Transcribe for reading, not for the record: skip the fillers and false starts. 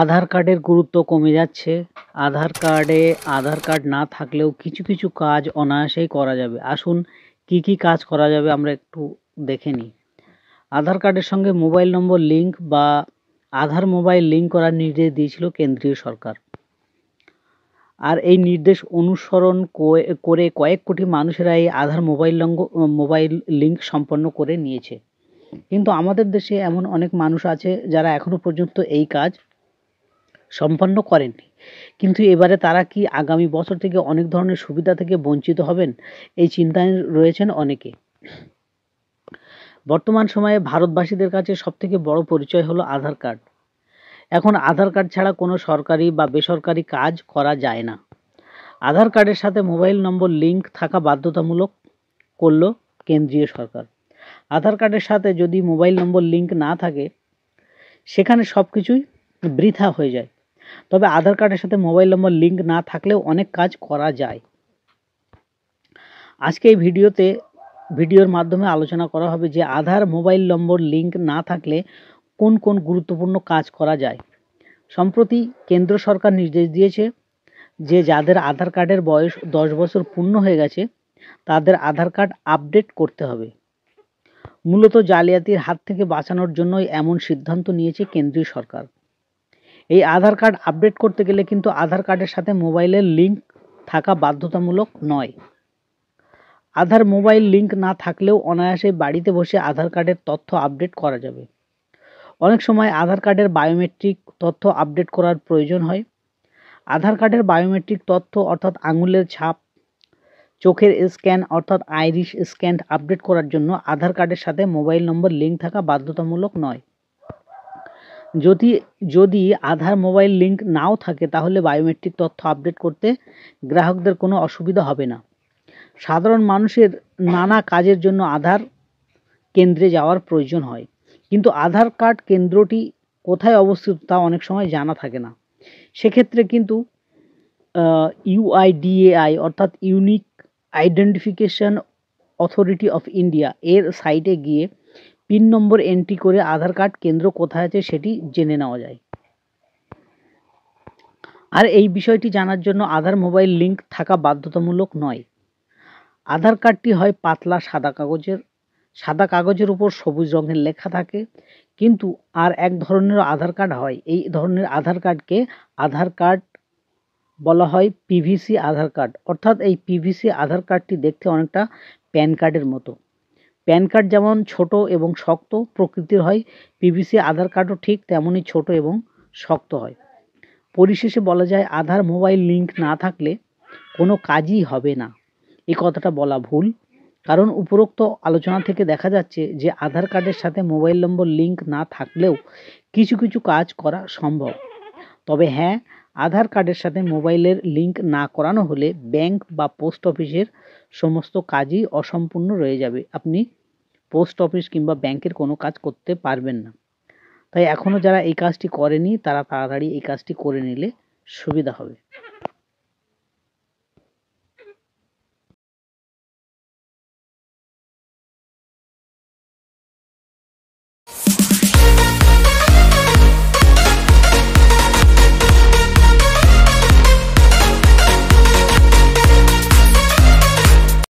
আধার কার্ডের গুরুত্ব কমে যাচ্ছে। আধার কার্ড না থাকলেও কিছু কিছু কাজ অনায়াসেই করা যাবে। আসুন কি কি কাজ করা যাবে আমরা একটু দেখে নিই। আধার কার্ডের সঙ্গে মোবাইল নম্বর লিঙ্ক বা আধার মোবাইল লিঙ্ক করার নির্দেশ দিয়েছিল কেন্দ্রীয় সরকার। আর এই নির্দেশ অনুসরণ করে কয়েক কোটি মানুষেরা এই আধার মোবাইল লিঙ্ক সম্পন্ন করে নিয়েছে। কিন্তু আমাদের দেশে এমন অনেক মানুষ আছে যারা এখনো পর্যন্ত এই কাজ সম্পন্ন করেননি। কিন্তু এবারে তারা কি আগামী বছর থেকে অনেক ধরনের সুবিধা থেকে বঞ্চিত হবেন, এই চিন্তায় রয়েছেন অনেকে। বর্তমান সময়ে ভারতবাসীদের কাছে সবথেকে বড় পরিচয় হলো আধার কার্ড। এখন আধার কার্ড ছাড়া কোনো সরকারি বা বেসরকারি কাজ করা যায় না। আধার কার্ডের সাথে মোবাইল নম্বর লিঙ্ক থাকা বাধ্যতামূলক করল কেন্দ্রীয় সরকার। আধার কার্ডের সাথে যদি মোবাইল নম্বর লিঙ্ক না থাকে সেখানে সব কিছুই বৃথা হয়ে যায়। তবে আধার কার্ডের সাথে মোবাইল নম্বর লিঙ্ক না থাকলেও অনেক কাজ করা যায়। আজকে এই ভিডিওর মাধ্যমে আলোচনা করা হবে যে আধার মোবাইল নম্বর লিঙ্ক না থাকলে কোন কোন গুরুত্বপূর্ণ কাজ করা যায়। সম্প্রতি কেন্দ্র সরকার নির্দেশ দিয়েছে যে যাদের আধার কার্ডের বয়স 10 বছর পূর্ণ হয়ে গেছে তাদের আধার কার্ড আপডেট করতে হবে। মূলত জালিয়াতির হাত থেকে বাঁচানোর জন্যই এমন সিদ্ধান্ত নিয়েছে কেন্দ্রীয় সরকার। এই আধার কার্ড আপডেট করতে গেলে কিন্তু আধার কার্ডের সাথে মোবাইলের লিঙ্ক থাকা বাধ্যতামূলক নয়। আধার মোবাইল লিঙ্ক না থাকলেও অনায়াসে বাড়িতে বসে আধার কার্ডের তথ্য আপডেট করা যাবে। অনেক সময় আধার কার্ডের বায়োমেট্রিক তথ্য আপডেট করার প্রয়োজন হয়। আধার কার্ডের বায়োমেট্রিক তথ্য অর্থাৎ আঙুলের ছাপ, চোখের স্ক্যান অর্থাৎ আইরিশ স্ক্যান আপডেট করার জন্য আধার কার্ডের সাথে মোবাইল নম্বর লিঙ্ক থাকা বাধ্যতামূলক নয়। যদি আধার মোবাইল লিঙ্ক নাও থাকে তাহলে বায়োমেট্রিক তথ্য আপডেট করতে গ্রাহকদের কোনো অসুবিধা হবে না। সাধারণ মানুষের নানা কাজের জন্য আধার কেন্দ্রে যাওয়ার প্রয়োজন হয়, কিন্তু আধার কার্ড কেন্দ্রটি কোথায় অবস্থিত তা অনেক সময় জানা থাকে না। সেক্ষেত্রে কিন্তু UIDAI অর্থাৎ unique identification authority of India এর সাইটে গিয়ে পিন নম্বর এন্ট্রি করে আধার কার্ড কেন্দ্র কোথায় আছে সেটি জেনে নেওয়া যায়। আর এই বিষয়টি জানার জন্য আধার মোবাইল লিঙ্ক থাকা বাধ্যতামূলক নয়। আধার কার্ডটি হয় পাতলা সাদা কাগজের উপর সবুজ রঙের লেখা থাকে। কিন্তু আর এক ধরনের আধার কার্ড হয়, এই ধরনের আধার কার্ডকে আধার কার্ড বলা হয় PVC আধার কার্ড। অর্থাৎ এই PVC আধার কার্ডটি দেখতে অনেকটা প্যান কার্ডের মতো। প্যান কার্ড যেমন ছোট এবং শক্ত প্রকৃতির হয়, PVC আধার কার্ডও ঠিক তেমনই ছোট এবং শক্ত হয়। পরিশেষে বলা যায় আধার মোবাইল লিঙ্ক না থাকলে কোনো কাজই হবে না। এই কথাটা বলা ভুল, কারণ উপরোক্ত আলোচনা থেকে দেখা যাচ্ছে যে আধার কার্ডের সাথে মোবাইল নম্বর লিঙ্ক না থাকলেও কিছু কিছু কাজ করা সম্ভব। তবে হ্যাঁ, আধার কার্ডের সাথে মোবাইলের লিঙ্ক না করানো হলে ব্যাংক বা পোস্ট অফিসের সমস্ত কাজই অসম্পূর্ণ রয়ে যাবে। আপনি পোস্ট অফিস কিংবা ব্যাংকের কোনো কাজ করতে পারবেন না। তাই এখনও যারা এই কাজটি করেনি তারা তাড়াতাড়ি এই কাজটি করে নিলে সুবিধা হবে।